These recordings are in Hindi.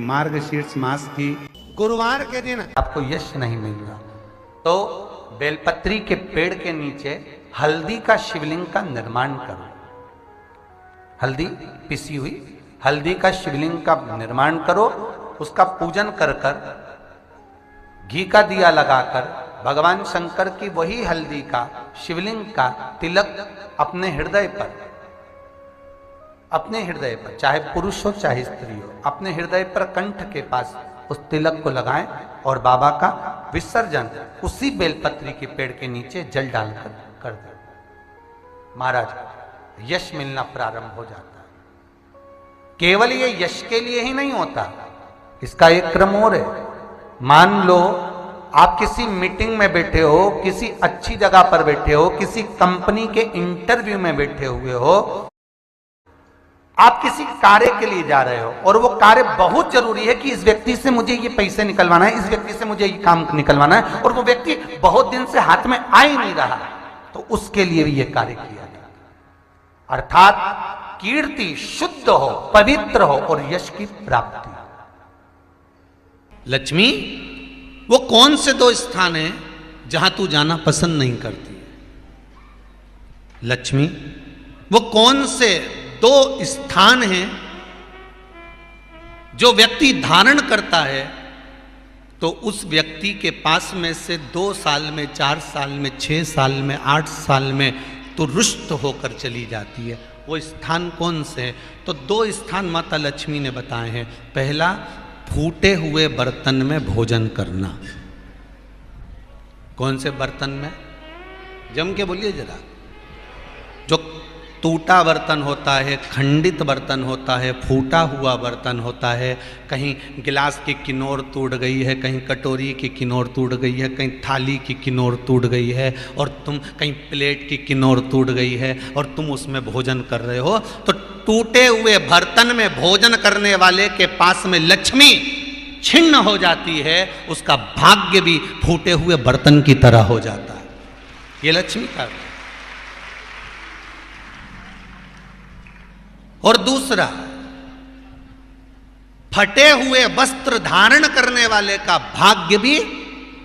मार्गशीर्ष मास की गुरुवार के दिन आपको यश नहीं मिलेगा, तो बेलपत्री के पेड़ के नीचे हल्दी का शिवलिंग का निर्माण करो। हल्दी पिसी हुई हल्दी का शिवलिंग का निर्माण करो, उसका पूजन कर कर घी का दिया लगाकर भगवान शंकर की वही हल्दी का शिवलिंग का तिलक अपने हृदय पर चाहे पुरुष हो चाहे स्त्री हो, अपने हृदय पर कंठ के पास उस तिलक को लगाएं और बाबा का विसर्जन उसी बेलपत्री के पेड़ के नीचे जल डालकर कर दें। महाराज यश मिलना प्रारंभ हो जाता है। केवल ये यश के लिए ही नहीं होता, इसका एक क्रम और है। मान लो आप किसी मीटिंग में बैठे हो, किसी अच्छी जगह पर बैठे हो, किसी कंपनी के इंटरव्यू में बैठे हुए हो, आप किसी कार्य के लिए जा रहे हो और वो कार्य बहुत जरूरी है कि इस व्यक्ति से मुझे ये पैसे निकलवाना है, इस व्यक्ति से मुझे ये काम निकलवाना है, और वो व्यक्ति बहुत दिन से हाथ में आ ही नहीं रहा, तो उसके लिए भी ये कार्य किया जाए। अर्थात कीर्ति शुद्ध हो, पवित्र हो और यश की प्राप्ति। लक्ष्मी, वो कौन से दो स्थान हैं जहां तू जाना पसंद नहीं करती? लक्ष्मी, वो कौन से दो स्थान हैं जो व्यक्ति धारण करता है तो उस व्यक्ति के पास में से 2 साल में, 4 साल में, 6 साल में, 8 साल में तो रुष्ट होकर चली जाती है? वो स्थान कौन से हैं? तो 2 स्थान माता लक्ष्मी ने बताए हैं। पहला, फूटे हुए बर्तन में भोजन करना। कौन से बर्तन में? जम के बोलिए जरा। जो टूटा बर्तन होता है, खंडित बर्तन होता है, फूटा हुआ बर्तन होता है, कहीं गिलास की किनोर टूट गई है, कहीं कटोरी की किनोर टूट गई है, कहीं थाली की किनोर टूट गई है, और तुम कहीं प्लेट की किनोर टूट गई है और तुम उसमें भोजन कर रहे हो, तो टूटे हुए बर्तन में भोजन करने वाले के पास में लक्ष्मी छिन्न हो जाती है, उसका भाग्य भी फूटे हुए बर्तन की तरह हो जाता है। ये लक्ष्मी का। और दूसरा, फटे हुए वस्त्र धारण करने वाले का भाग्य भी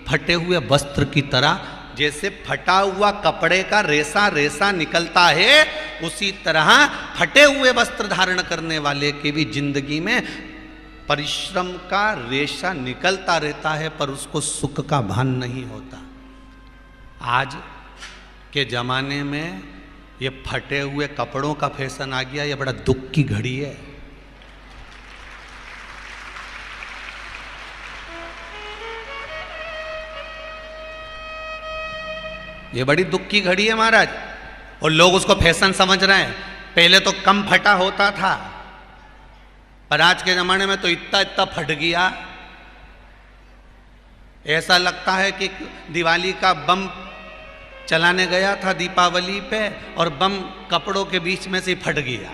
फटे हुए वस्त्र की तरह, जैसे फटा हुआ कपड़े का रेसा रेसा निकलता है, उसी तरह फटे हुए वस्त्र धारण करने वाले के भी जिंदगी में परिश्रम का रेशा निकलता रहता है, पर उसको सुख का भान नहीं होता। आज के जमाने में ये फटे हुए कपड़ों का फैशन आ गया, ये बड़ा दुख की घड़ी है। ये बड़ी दुख की घड़ी है महाराज, और लोग उसको फैशन समझ रहे हैं। पहले तो कम फटा होता था, पर आज के जमाने में तो इतना इतना फट गया, ऐसा लगता है कि दिवाली का बम चलाने गया था दीपावली पे और बम कपड़ों के बीच में से फट गया।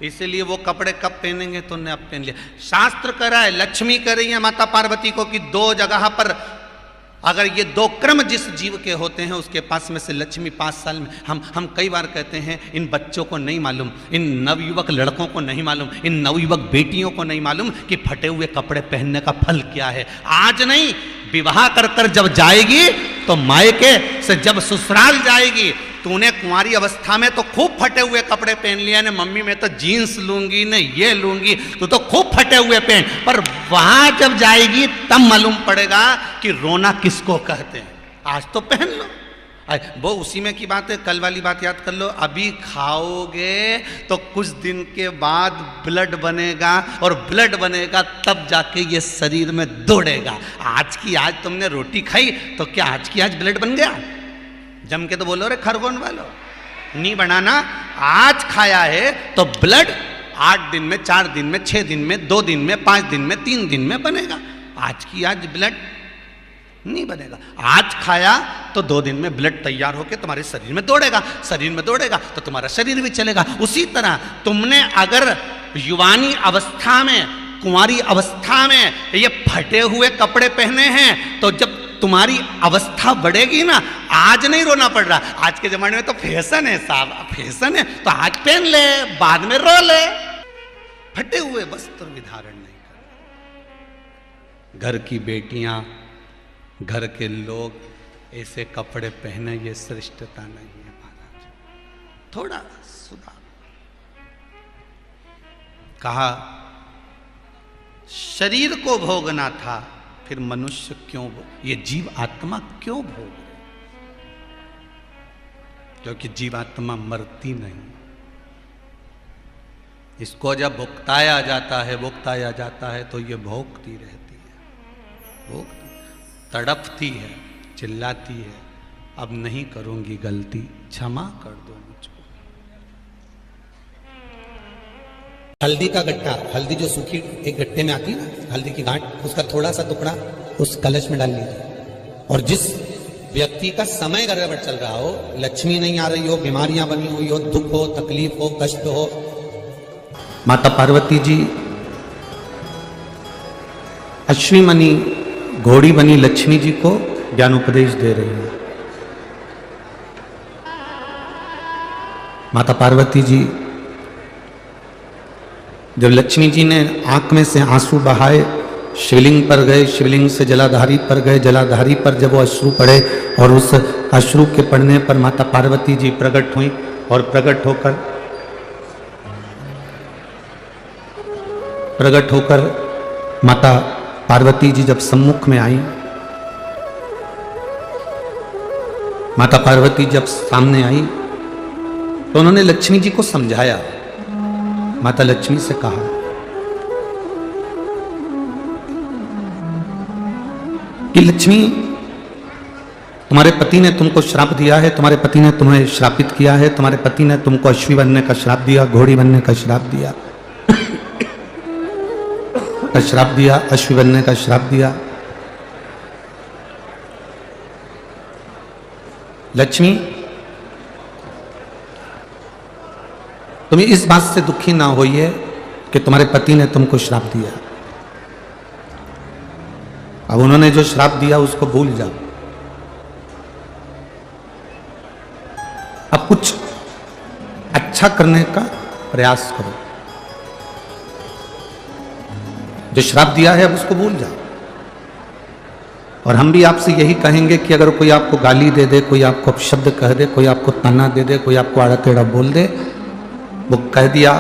इसलिए वो कपड़े कब पहनेंगे तो ने अब पहन लिया। शास्त्र कह रहा है, लक्ष्मी कह रही है माता पार्वती को कि 2 जगह पर अगर ये 2 क्रम जिस जीव के होते हैं उसके पास में से लक्ष्मी 5 साल में, हम कई बार कहते हैं इन बच्चों को नहीं मालूम, इन नवयुवक लड़कों को नहीं मालूम, इन नवयुवक बेटियों को नहीं मालूम कि फटे हुए कपड़े पहनने का फल क्या है। आज नहीं, विवाह कर कर जब जाएगी तो मायके से जब ससुराल जाएगी, तूने कुंवारी अवस्था में तो खूब फटे हुए कपड़े पहन लिया ने, मम्मी मैं तो जीन्स लूंगी ने, ये लूंगी, तू तो खूब फटे हुए पहन, पर वहां जब जाएगी तब मालूम पड़ेगा कि रोना किसको कहते हैं। आज तो पहन लो। वो उसी में की बात है, कल वाली बात याद कर लो। अभी खाओगे तो कुछ दिन के बाद ब्लड बनेगा, और ब्लड बनेगा तब जाके ये शरीर में दौड़ेगा। आज की आज तुमने रोटी खाई तो क्या आज की आज ब्लड बन गया? जम के तो बोलो रे खरगोन वालों, नहीं बनाना। आज खाया है तो ब्लड 8 दिन में, 4 दिन में, 6 दिन में, 2 दिन में, 5 दिन में, 3 दिन में बनेगा। आज की आज ब्लड नहीं बनेगा। आज खाया तो 2 दिन में ब्लड तैयार होकर तुम्हारे शरीर में दौड़ेगा, शरीर में दौड़ेगा तो तुम्हारा शरीर भी चलेगा। उसी तरह तुमने अगर युवानी अवस्था में, कुंवारी अवस्था में ये फटे हुए कपड़े पहने हैं, तो जब तुम्हारी अवस्था बढ़ेगी ना, आज नहीं रोना पड़ रहा। आज के जमाने में तो फैशन है साहब, फैशन है तो आज पहन ले, बाद में रो ले। फटे हुए वस्त्र भी धारण नहीं कर। घर की बेटियां, घर के लोग ऐसे कपड़े पहने, ये श्रेष्ठता नहीं है महाराज। थोड़ा सुधार। कहा शरीर को भोगना था, फिर मनुष्य क्यों ये जीव आत्मा क्यों भोग रहे? क्योंकि जीवात्मा मरती नहीं। इसको जब भुगताया जाता है तो ये भोगती रहती है, तड़पती है, चिल्लाती है, अब नहीं करूंगी गलती, क्षमा कर दो मुझको। हल्दी का गट्टा, हल्दी जो सूखी एक गट्टे में आती है ना, हल्दी की गांठ, उसका थोड़ा सा टुकड़ा उस कलश में डाल लीजिए। और जिस व्यक्ति का समय गड़बड़ चल रहा हो, लक्ष्मी नहीं आ रही हो, बीमारियां बनी हुई हो, दुख हो, तकलीफ हो, कष्ट हो, माता पार्वती जी अश्विमनी घोड़ी बनी लक्ष्मी जी को ज्ञान उपदेश दे रही है। माता पार्वती जी जब लक्ष्मी जी ने आंख में से आंसू बहाए, शिवलिंग पर गए, शिवलिंग से जलाधारी पर गए, जलाधारी पर जब वो अश्रु पड़े और उस अश्रु के पड़ने पर माता पार्वती जी प्रकट हुई और प्रकट होकर माता पार्वती जी जब सम्मुख में आई, माता पार्वती जब सामने आई तो उन्होंने लक्ष्मी जी को समझाया। माता लक्ष्मी से कहा कि लक्ष्मी, तुम्हारे पति ने तुमको श्राप दिया है, तुम्हारे पति ने तुम्हें श्रापित किया है, तुम्हारे पति ने तुमको अश्वी बनने का श्राप दिया, घोड़ी बनने का श्राप दिया, अश्वी बनने का श्राप दिया। लक्ष्मी, तुम इस बात से दुखी ना होइए कि तुम्हारे पति ने तुमको श्राप दिया। अब उन्होंने जो श्राप दिया उसको भूल जाओ, अब कुछ अच्छा करने का प्रयास करो। जो श्राप दिया है अब उसको भूल जाओ। और हम भी आपसे यही कहेंगे कि अगर कोई आपको गाली दे दे, कोई आपको अपशब्द कह दे, कोई आपको ताना दे दे, कोई आपको आड़ा टेढ़ा बोल दे, वो कह दिया,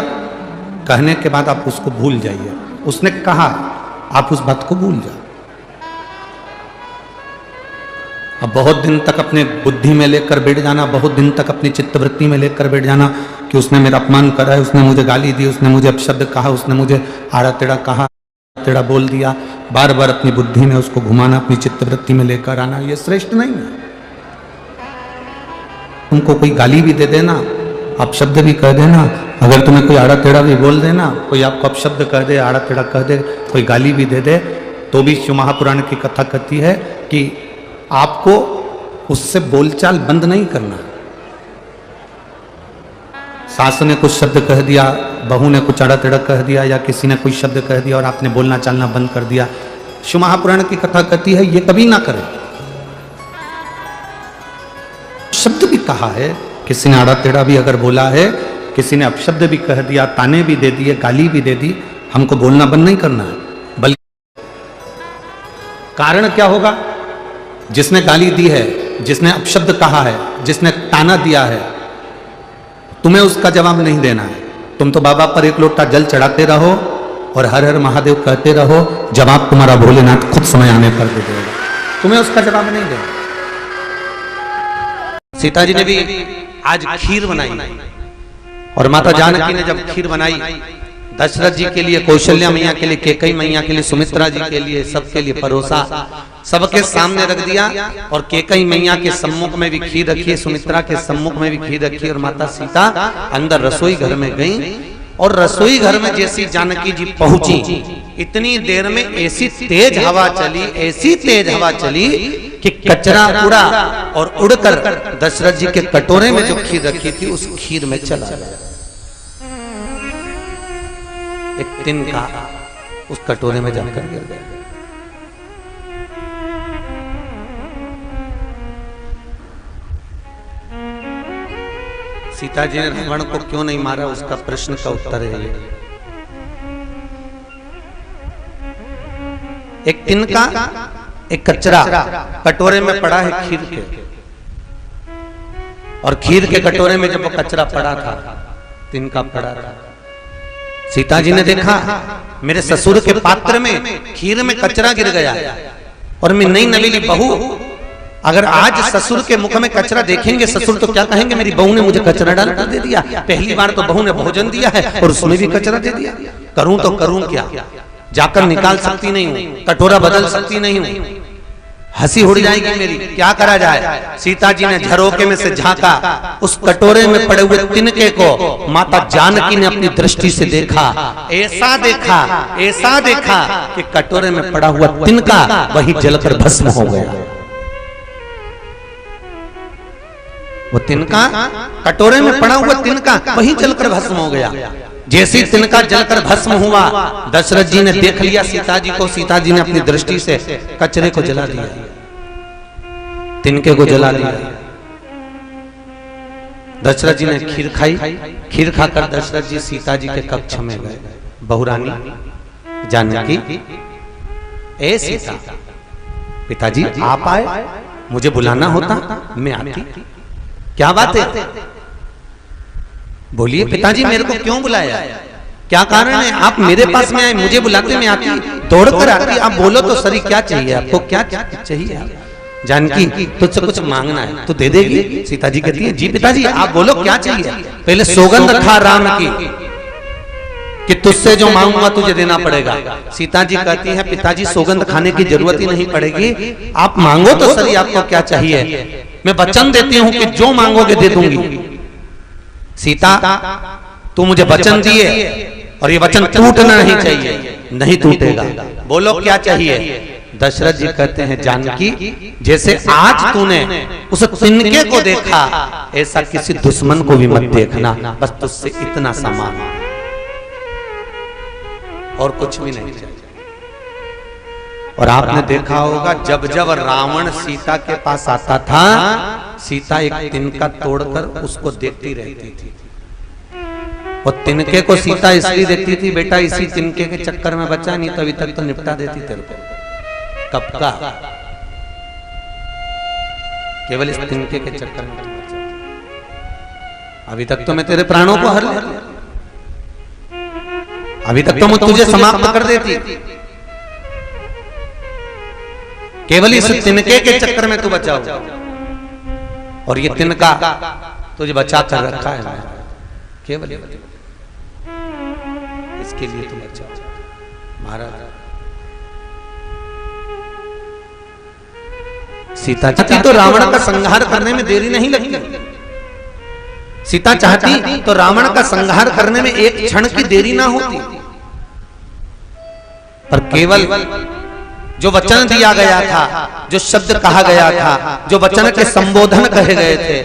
कहने के बाद आप उसको भूल जाइए। उसने कहा, आप उस बात को भूल जाओ। अब बहुत दिन तक अपने बुद्धि में लेकर बैठ जाना, बहुत दिन तक अपनी चित्तवृत्ति में लेकर बैठ जाना कि उसने मेरा अपमान करा है, उसने मुझे गाली दी, उसने मुझे अपशब्द कहा, उसने मुझे आड़ा टेढ़ा कहा, टेढ़ा बोल दिया, बार बार अपनी बुद्धि में उसको घुमाना, अपनी चित्तवृत्ति में लेकर आना, ये श्रेष्ठ नहीं है। तुमको कोई गाली भी दे देना, अपशब्द भी कह देना, अगर तुम्हें कोई आड़ा टेढ़ा भी बोल देना, कोई आपको अपशब्द कह दे, आड़ा टेढ़ा कह दे, कोई गाली भी दे दे, तो भी शिव महापुराण की कथा कहती है कि आपको उससे बोलचाल बंद नहीं करना। सास ने कुछ शब्द कह दिया, बहू ने कुछ आड़ा टेढ़ा कह दिया, या किसी ने कोई शब्द कह दिया और आपने बोलना चालना बंद कर दिया, शिव महापुराण की कथा कहती है ये कभी ना करें। शब्द भी कहा है, किसी ने आड़ा टेढ़ा भी अगर बोला है, किसी ने अपशब्द भी कह दिया, ताने भी दे दिए, गाली भी दे दी, हमको बोलना बंद नहीं करना है। बल्कि कारण क्या होगा? जिसने गाली दी है, जिसने अपशब्द कहा है, जिसने ताना दिया है, तुम्हें उसका जवाब नहीं देना है। तुम तो बाबा पर एक लोटा जल चढ़ाते रहो और हर हर महादेव कहते रहो, जवाब तुम्हारा भोलेनाथ खुद समय आने पर दे देगा, तुम्हें उसका जवाब नहीं देना। सीता जी ने भी आज खीर बनाई और माता जानकी ने जब खीर बनाई, दशरथ जी के लिए, कौशल्या मैया के लिए, कैकेयी मैया के लिए, सुमित्रा जी के लिए, सबके लिए परोसा, सबके सामने रख दिया। और कैकेयी मैया के सम्मुख में भी खीर रखी, सुमित्रा के सम्मुख में भी खीर रखी, और माता सीता अंदर रसोई घर में गई। और रसोई घर में जैसी जानकी जी पहुंची, इतनी देर में ऐसी तेज हवा चली, ऐसी तेज हवा चली कि कचरा उड़ा और उड़कर दशरथ जी के कटोरे में जो खीर रखी थी उस खीर में चला गया। एक तिनका उस कटोरे में जाकर गिर गया। सीता जी ने रावण को क्यों नहीं मारा, उसका प्रश्न का उत्तर है ये। एक तिनका, एक कचरा कटोरे में पड़ा है खीर के, और खीर के कटोरे में जब वो कचरा पड़ा था, तिनका पड़ा था, सीता जी ने देखा मेरे ससुर के पात्र में खीर में कचरा गिर गया, और मैं नई नवीली बहू, अगर आज ससुर के मुख में कचरा देखेंगे ससुर तो क्या कहेंगे, मेरी बहू ने मुझे कचरा डाल कर दे दिया, पहली बार तो बहू ने भोजन दिया है और उसमें भी कचरा दे दिया, करूं तो करूं क्या, जाकर निकाल सकती नहीं हूं, कटोरा बदल सकती नहीं हूं, हंसी उड़ जाएगी मेरी, क्या करा जाए। सीता जी ने झरोके में से झांका, उस कटोरे में पड़े हुए तिनके को माता जानकी ने अपनी दृष्टि से देखा, ऐसा देखा कि कटोरे में पड़ा हुआ तिनका वही जलकर भस्म हो गया। वो तिनका, कटोरे में पड़ा हुआ तिनका वही जलकर भस्म हो गया। जैसे तिनका जलकर भस्म हुआ, दशरथ जी ने देख लिया सीता जी को, सीता जी ने अपनी दृष्टि से कचरे को जला दिया, तिनके को जला दिया। दशरथ जी ने खीर खाई, खीर खाकर दशरथ जी सीता जी के कक्ष में गए। बहुरानी जानकी, ए सीता, पिताजी आप आए, मुझे बुलाना होता मैं आती, क्या बात है, बोलिए पिताजी मेरे को क्यों बुलाया, क्या कारण है, आप मेरे पास में आए, मुझे बुलाते मैं आती, दौड़कर आती, आप बोलो तो सही क्या चाहिए आपको, क्या चाहिए। जानकी तुझसे कुछ मांगना है तो दे देगी। सीता जी कहती है जी पिताजी आप बोलो क्या चाहिए। पहले सौगंध खा राम की कि तुझसे जो मांगूंगा तुझे देना पड़ेगा। सीता जी कहती है पिताजी सौगंध खाने की जरूरत ही नहीं पड़ेगी, आप मांगो तो सही आपको क्या चाहिए, मैं वचन देती हूं कि जो मांगोगे दे दूंगी। सीता तू मुझे वचन दिए और ये वचन टूटना नहीं चाहिए, नहीं टूटेगा, बोलो क्या चाहिए। दशरथ जी कहते हैं जानकी जैसे आज तूने उस तिनके को देखा ऐसा किसी दुश्मन को भी मत देखना, बस तुझसे इतना सामान और कुछ भी नहीं चाहिए। और आपने देखा होगा जब जब रावण सीता के पास आता था सीता एक तिनका तोड़कर उसको देखती रहती थी। और तिनके को सीता इसलिए देखती थी बेटा इसी तिनके के चक्कर में बचा, नहीं तो अभी तक तो निपटा देती तेरे को, कब का, केवल इस तिनके के चक्कर में बचा, अभी तक तो मैं तेरे प्राणों को हर लिया, अभी तक तो मैं तुझे समाप्त कर देती, केवल इस तिनके के चक्कर में तू बचा हो। और ये तिनका तुझे बचा कर रखा है केवल इसके लिए तुम बचा। महाराज सीता चाहती तो रावण का संहार करने में देरी नहीं लगती, सीता चाहती तो रावण का संहार करने में एक क्षण की देरी ना होती, पर केवल जो वचन दिया गया था, जो शब्द कहा गया था, जो वचन के संबोधन कहे गए थे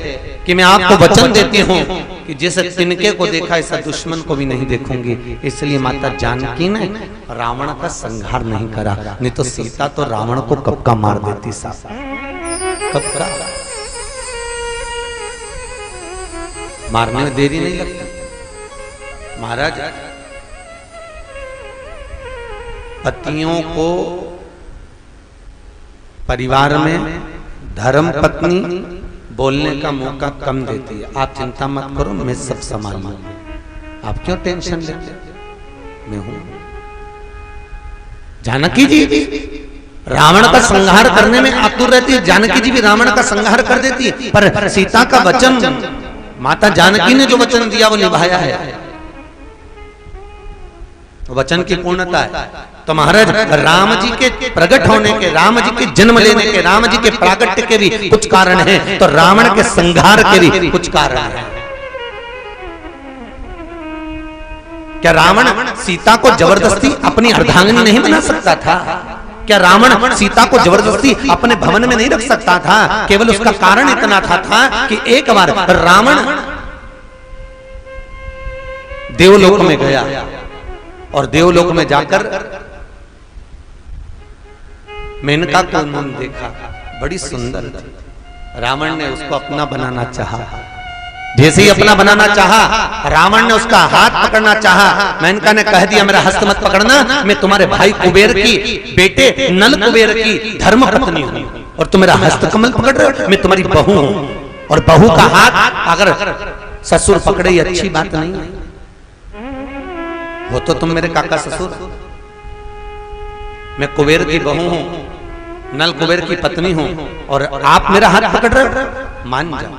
कि मैं आपको वचन देती हूं कि जिस तिनके को देखा ऐसा दुश्मन को भी नहीं देखूंगी, इसलिए माता जानकी ने रावण का संहार नहीं करा, नहीं तो सीता तो रावण को कब का मार देती साहब, कब का मारने में देरी नहीं लगती। महाराज पतियों को परिवार में धर्म पत्नी बोलने का मौका कम देती है। आप चिंता मत करो मैं सब संभाल लूंगा, आप क्यों टेंशन लेते, मैं हूं। जानकी जी रावण का संहार करने में आतुर रहती है, जानकी जी भी रावण का संहार कर देती, पर सीता का वचन माता जानकी ने जो वचन दिया वो निभाया है, वचन की पूर्णता है। तो महाराज राम जी के प्रकट होने के, राम जी के जन्म लेने के, राम जी के प्राकट्य के भी कुछ कारण हैं, तो रावण के संहार के भी कुछ कारण हैं। क्या रावण सीता को जबरदस्ती अपनी अर्धांगिनी नहीं बना सकता था? क्या रावण सीता को जबरदस्ती अपने भवन में नहीं रख सकता था? केवल उसका कारण इतना था कि एक बार रावण देवलोक में गया और देवलोक में जाकर मेनका को उन्होंने देखा, बड़ी सुंदर थी। रावण ने उसको अपना बनाना चाहा, जैसे ही अपना बनाना चाहा, रावण ने उसका हाथ पकड़ना चाहा, मेनका ने कह दिया मेरा हस्त मत पकड़ना, मैं तुम्हारे भाई कुबेर की बेटे नल कुबेर की धर्म पत्नी हूं और तुम मेरा हस्त कमल पकड़ रहे हो, मैं तुम्हारी बहू हूं। और बहू का हाथ अगर ससुर पकड़े ये अच्छी बात नहीं है। वो तो तुम मेरे काका ससुर, मैं कुबेर की बहू हूं, नल कुबेर की पत्नी हूं और आप मेरा हाथ पकड़ रहे हो, मान जाओ।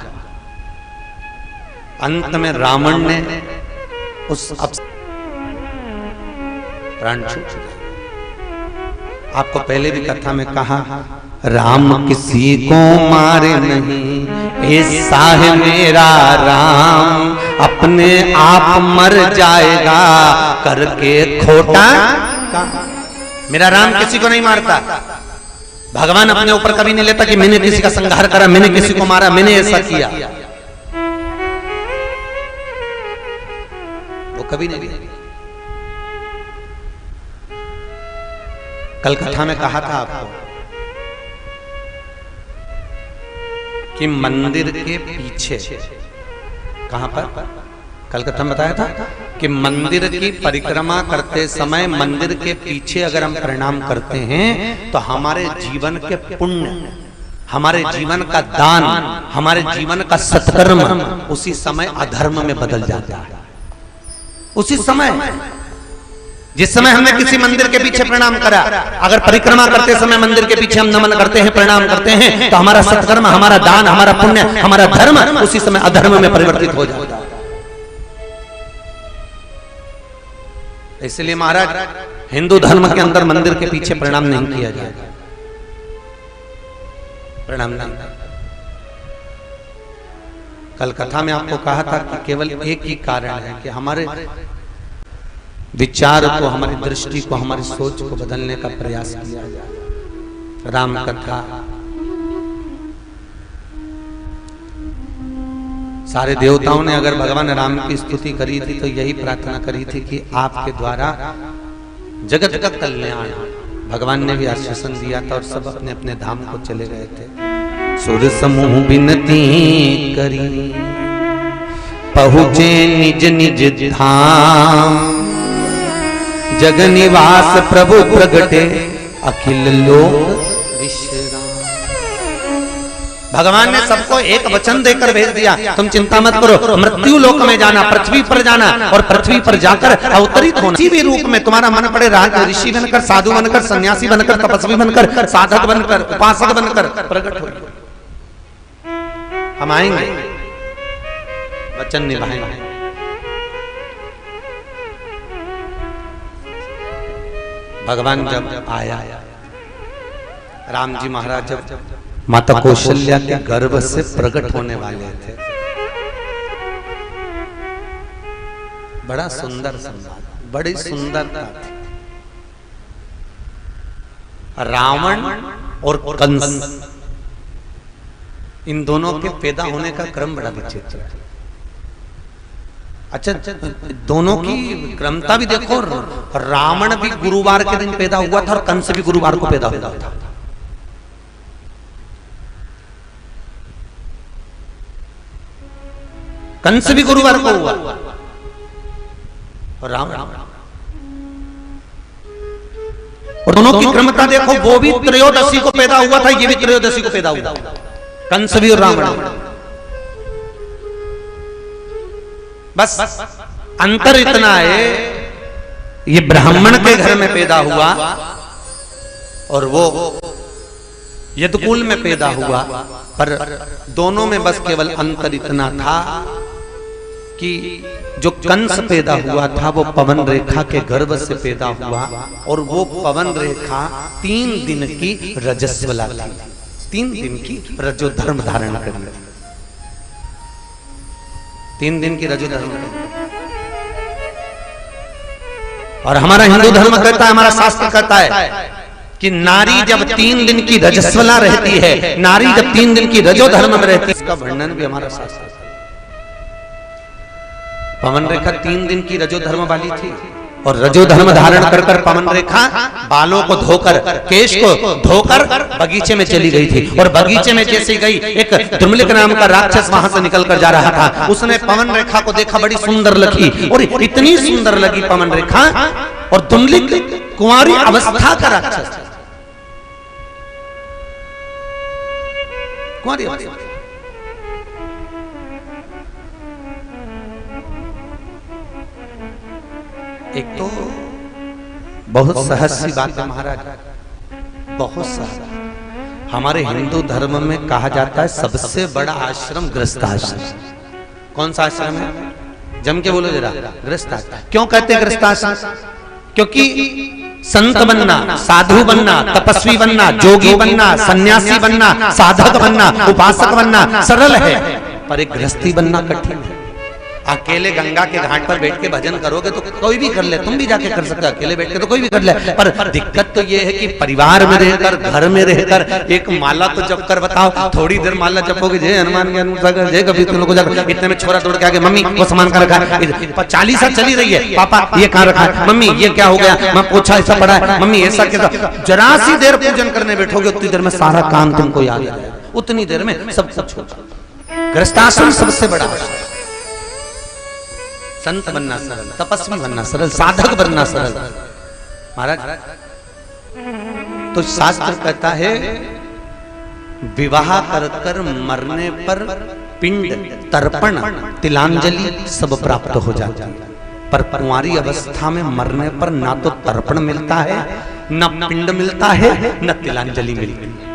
अंत में रावण ने उस प्राण छूट। आपको पहले भी कथा में कहा, राम किसी को मारे नहीं, ऐसा है मेरा राम, अपने आप मर जाएगा करके खोटा। मेरा राम किसी को नहीं मारता। भगवान अपने ऊपर कभी नहीं लेता कि मैंने किसी का संहार करा, मैंने किसी को मारा, मैंने ऐसा किया, वो कभी नहीं। कल कथा में कहा था आपको कि मंदिर के पीछे, कहां पर, कल कथा में बताया था कि मंदिर की परिक्रमा करते समय मंदिर के पीछे अगर हम प्रणाम करते हैं तो हमारे जीवन के पुण्य, हमारे जीवन का दान, हमारे जीवन का सत्कर्म उसी समय अधर्म में बदल जाता है। उसी समय, जिस समय हमने किसी मंदिर के पीछे प्रणाम करा, अगर परिक्रमा करते समय मंदिर के पीछे हम नमन करते हैं, प्रणाम करते हैं, तो हमारा सत्कर्म, हमारा दान, हमारा पुण्य, हमारा धर्म उसी समय अधर्म में परिवर्तित हो जाता है। इसलिए महाराज हिंदू धर्म के अंदर मंदिर के पीछे प्रणाम नहीं किया जाएगा, प्रणाम नहीं। कल कथा में आपको कहा था कि केवल एक ही कारण है कि हमारे विचार को, हमारी दृष्टि को, हमारी सोच को बदलने का प्रयास किया जाए। राम कथा, सारे देवताओं ने अगर भगवान राम की स्तुति करी थी तो यही प्रार्थना करी थी कि आपके द्वारा जगत का कल्याण। भगवान ने भी आश्वासन दिया था और सब अपने अपने धाम को चले गए थे। सुर समूह विनती करी, पहुँचे निज निज धाम, जग निवास प्रभु प्रगटे, अखिल लोक विश्राम। भगवान ने सबको एक वचन देकर भेज दिया, तुम चिंता मत करो, मृत्यु लोक में जाना, पृथ्वी पर जाना और पृथ्वी पर जाकर अवतरित होना। किसी भी रूप में तुम्हारा मन पड़े, राज ऋषि बनकर, साधु बनकर, सन्यासी बनकर, तपस्वी बनकर, साधक बनकर, उपासक बनकर प्रकट हो। हम आएंगे, वचन निभाएंगे। भगवान जब आया, राम जी महाराज जब माता कौशल्या के गर्भ से प्रकट होने वाले थे, बड़ा सुंदर संवाद, बड़ी सुंदरता थी। रावण और कंस, इन दोनों के पैदा होने का क्रम बड़ा विचित्र है। अच्छा, दोनों की क्रमता भी देखो, रावण भी गुरुवार के दिन पैदा हुआ था और कंस भी गुरुवार को पैदा हुआ था। कंस भी गुरुवार को हुआ और रावण, और दोनों की क्रमता देखो, वो भी त्रयोदशी को पैदा हुआ था, ये भी त्रयोदशी को पैदा हुआ, कंस भी और रावण। बस अंतर इतना है, ये ब्राह्मण के घर में पैदा हुआ और वो यदुकुल में पैदा हुआ, पर दोनों में बस केवल अंतर इतना था कि जो कंस पैदा हुआ था वो पवन रेखा के गर्भ से पैदा हुआ और वो पवन रेखा 3 दिन की रजस्वला थी, 3 दिन की रजो धर्म धारण करी, 3 दिन की रजो धर्म। और हमारा हिंदू धर्म कहता है, हमारा शास्त्र कहता है कि नारी जब 3 दिन की रजस्वला रहती है, नारी जब 3 दिन की रजो धर्म में रहती है, इसका वर्णन भी हमारा शास्त्र। पवन रेखा 3 दिन की रजो धर्म वाली थी और रजो धर्म धारण कर कर पवन रेखा बालों को धोकर, केश को धोकर बगीचे में चली गई थी। और बगीचे में जैसे गई, एक दुर्मलिक नाम का राक्षस वहां से निकल कर जा रहा था। उसने पवन रेखा को देखा, बड़ी सुंदर लगी, और इतनी सुंदर लगी पवन रेखा, और दुर्मलिक कुंवारी अवस्था का राक्षस, कुंवारी अवस्था। एक तो बहुत सहज सी बात है महाराज, बहुत सहज। हमारे हिंदू धर्म में कहा जाता है सबसे बड़ा आश्रम गृहस्थाश्रम। कौन सा आश्रम है? जम के बोलो जरा। गृहस्थाश्रम। क्यों कहते हैं गृहस्थाश्रम? क्योंकि संत बनना, साधु बनना, तपस्वी बनना, जोगी बनना, सन्यासी बनना, साधक बनना, उपासक बनना सरल है, पर एक गृहस्थी बनना कठिन है। अकेले गंगा के घाट पर बैठ के भजन करोगे तो कोई भी कर ले, तुम भी जाके कर सकते हो, अकेले बैठ के तो कोई भी कर ले। पर दिक्कत तो ये है कि परिवार में रहकर, घर में रहकर एक माला तो जप कर बताओ। थोड़ी देर माला जपोगे, जय हनुमान ज्ञान सागर, जय कभी तुम लोग जाकर, इतने में छोरा दौड़ के आगे, मम्मी वो सामान का रखा है, 40 साल चली रही है, पापा ये कहाँ रखा है, मम्मी ये क्या हो गया, मैं पूछा ऐसा पड़ा है, मम्मी ऐसा कैसा। जरा सी देर पूजन करने बैठोगे, उतनी देर में सारा काम तुमको याद आ जाएगा, उतनी देर में सब कुछ होगा। गृहस्थाश्रम सबसे बड़ा, संत बनना सरल, तपस्वी बनना सरल, साधक बनना सरल महाराज। तो शास्त्र कहता है विवाह कर कर मरने पर पिंड, तर्पण, तिलांजलि सब प्राप्त हो जाता है, पर कुंवारी अवस्था में मरने पर ना तो तर्पण मिलता है, न पिंड मिलता है, न तिलांजलि मिलती है।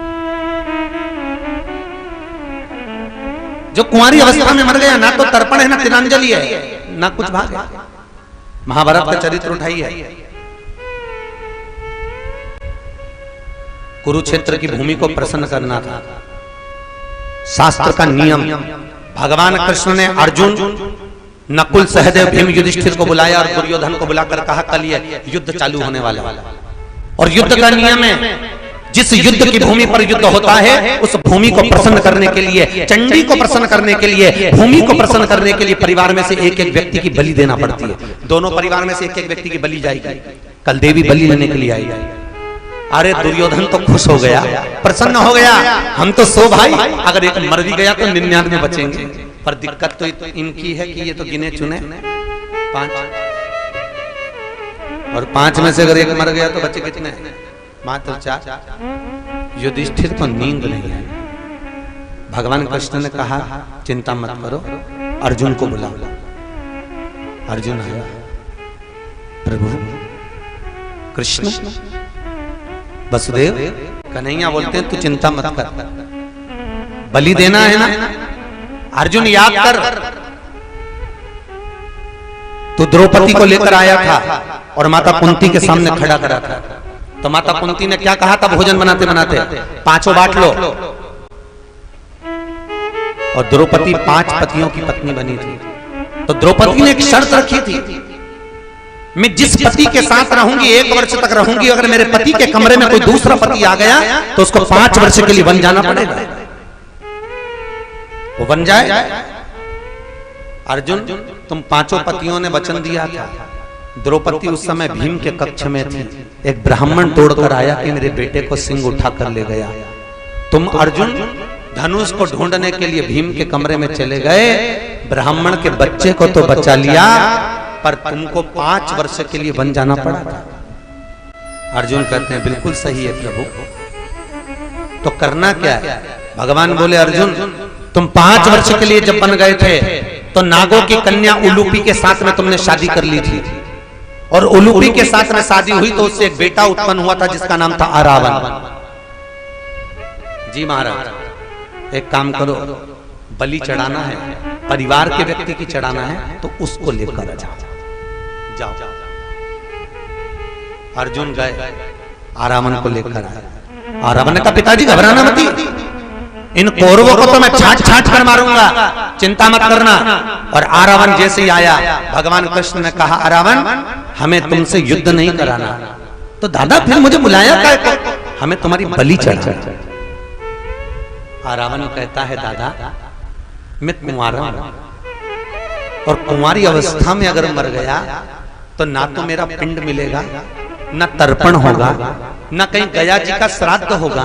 जो कुंवारी अवस्था में मर गया, ना तो तर्पण है, ना तिलांजलि है, ना कुछ भाग है। महाभारत का चरित्र उठाइए, कुरुक्षेत्र की भूमि को प्रसन्न करना था, शास्त्र का नियम। भगवान कृष्ण ने अर्जुन, नकुल, सहदेव, भीम, युधिष्ठिर को बुलाया और दुर्योधन को बुलाकर कहा कल ये युद्ध चालू होने वाला है, और युद्ध का नियम है जिस युद्ध की भूमि पर युद्ध होता है उस भूमि को प्रसन्न करने के लिए, चंडी को प्रसन्न करने के लिए, भूमि को प्रसन्न करने के लिए परिवार में से एक एक व्यक्ति की बलि देना पड़ती है। दोनों परिवार में से एक एक व्यक्ति की बलि जाएगी, कल देवी बलि लेने के लिए आएगी। अरे दुर्योधन तो खुश हो गया, प्रसन्न हो गया, हम तो 100 भाई, अगर एक मर भी गया तो 99 बचेंगे। पर दिक्कत तो इनकी है कि ये तो गिने चुने 5, और 5 में से अगर एक मर गया तो बचे कितने? मात्र 4। युधिष्ठिर को नींद नहीं आई। भगवान कृष्ण ने कहा चिंता मत करो, अर्जुन को बुलाओ। अर्जुन आया, प्रभु कृष्ण, वसुदेव, कन्हैया बोलते हैं तू चिंता मत कर, बलि देना है ना। अर्जुन याद कर, तू द्रौपदी को लेकर आया था और माता कुंती के सामने खड़ा करा था, तो माता कुंती ने क्या कहा था भोजन बनाते बनाते? 5 बांट लो। और द्रौपदी 5 पतियों की पत्नी बनी थी, तो द्रौपदी ने एक शर्त रखी थी, मैं जिस पति के साथ रहूंगी 1 वर्ष तक रहूंगी, अगर मेरे पति के कमरे में कोई दूसरा पति आ गया तो उसको 5 वर्ष के लिए वन जाना पड़ेगा। वो बन जाए। अर्जुन, तुम 5 पतियों ने वचन दिया था। द्रौपदी उस समय भीम के कक्ष में थी, एक ब्राह्मण तोड़कर आया कि मेरे बेटे को सिंह उठा कर ले गया। तुम अर्जुन धनुष को ढूंढने के लिए भीम के कमरे में चले गए, ब्राह्मण के बच्चे को तो बचा लिया, पर तुमको 5 वर्ष के लिए वन जाना पड़ा था। अर्जुन कहते हैं बिल्कुल सही है प्रभु, तो करना क्या है? भगवान बोले अर्जुन, तुम 5 वर्ष के लिए जब बन गए थे तो नागों की कन्या उलूपी के साथ में तुमने शादी कर ली थी, और उलूपी के साथ में शादी हुई तो उससे एक बेटा उत्पन्न हुआ था जिसका नाम था अरावन। जी महाराज, एक काम करो, बलि चढ़ाना है, परिवार के व्यक्ति की चढ़ाना है, तो उसको लेकर जाओ। अर्जुन गए, आरावन को लेकर आए। आरावन ने कहा पिताजी घबराना मत, इन कौरवों को तो मैं छाट छाट कर मारूंगा, चिंता मत करना। और आरावन जैसे ही आया, भगवान कृष्ण ने कहा आरावन, हमें तुमसे युद्ध नहीं कराना। तो दादा फिर मुझे बुलाया क्या? हमें तुम्हारी बलि चढ़ाना। आरावन कहता है दादा मैं कुंवारा हूं, और कुंवारी अवस्था में अगर मर गया तो तो ना तो मेरा पिंड मिलेगा, न तर्पण होगा, न कहीं गया जी का श्राद्ध होगा,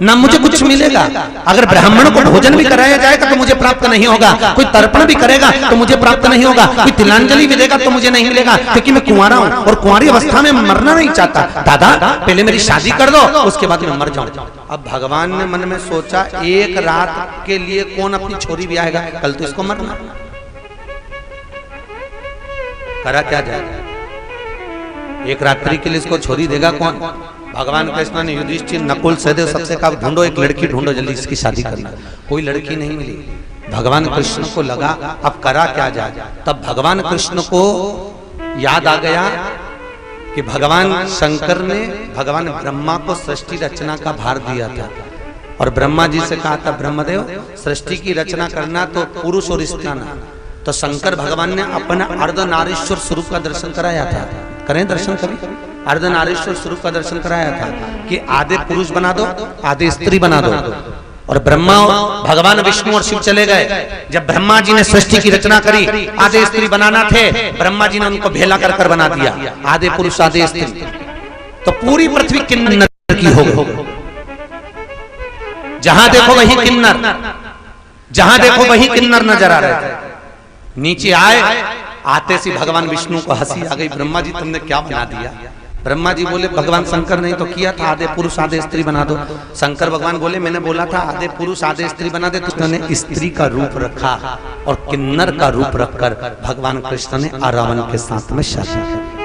ना मुझे कुछ मिलेगा। अगर ब्राह्मण को भोजन भी कराया जाएगा तो मुझे प्राप्त नहीं होगा, कोई तर्पण भी करेगा तो मुझे प्राप्त नहीं होगा, कोई तिलांजलि भी देगा तो मुझे नहीं मिलेगा, क्योंकि मैं कुंवारा हूं और कुंवारी अवस्था में मरना नहीं चाहता। दादा पहले मेरी शादी कर दो, उसके बाद मैं मर जाऊं। अब भगवान ने मन में सोचा, एक रात के लिए कौन अपनी छोरी भी आएगा, कल तो इसको मरना। करा क्या जाए, एक रात्रि के लिए इसको छोरी देगा कौन? भगवान कृष्ण ने युधिष्ठिर, नकुल, सहदेव सबसे कहा ढूंढो एक लड़की ढूंढो, जल्दी इसकी शादी करना। कोई लड़की नहीं मिली। भगवान कृष्ण को लगा अब करा क्या जाए। तब भगवान कृष्ण को याद आ गया कि भगवान शंकर ने भगवान ब्रह्मा को सृष्टि रचना का भार दिया था और ब्रह्मा जी से कहा था, ब्रह्मदेव सृष्टि की रचना करना तो पुरुष और स्त्री ना। तो शंकर भगवान ने अपना अर्धनारीश्वर स्वरूप का दर्शन कराया था। करें दर्शन कभी? अर्धनारीश्वर स्वरूप का दर्शन कराया था कि आधे पुरुष बना दो, आधे स्त्री बना दो। और ब्रह्मा, भगवान विष्णु और शिव चले गए। जब ब्रह्मा जी ने सृष्टि की रचना करी, आधे स्त्री बनाना थे, ब्रह्मा जी ने उनको भेला कर बना दिया, आधे पुरुष आधे स्त्री। तो पूरी पृथ्वी किन्नर की हो गई। जहां देखो वही किन्नर, जहां देखो वही किन्नर नजर आ रहे थे। नीचे आए, आते सी भगवान विष्णु को हंसी आ गई, ब्रह्मा जी तुमने क्या बना दिया? ब्रह्मा जी बोले, भगवान शंकर ने तो किया था, आधे पुरुष आधे स्त्री बना दो। शंकर भगवान बोले, मैंने बोला था आधे पुरुष आधे स्त्री बना दे, तो उसने स्त्री का रूप रखा और किन्नर का रूप रखकर भगवान कृष्ण ने रावण के साथ में शादी की।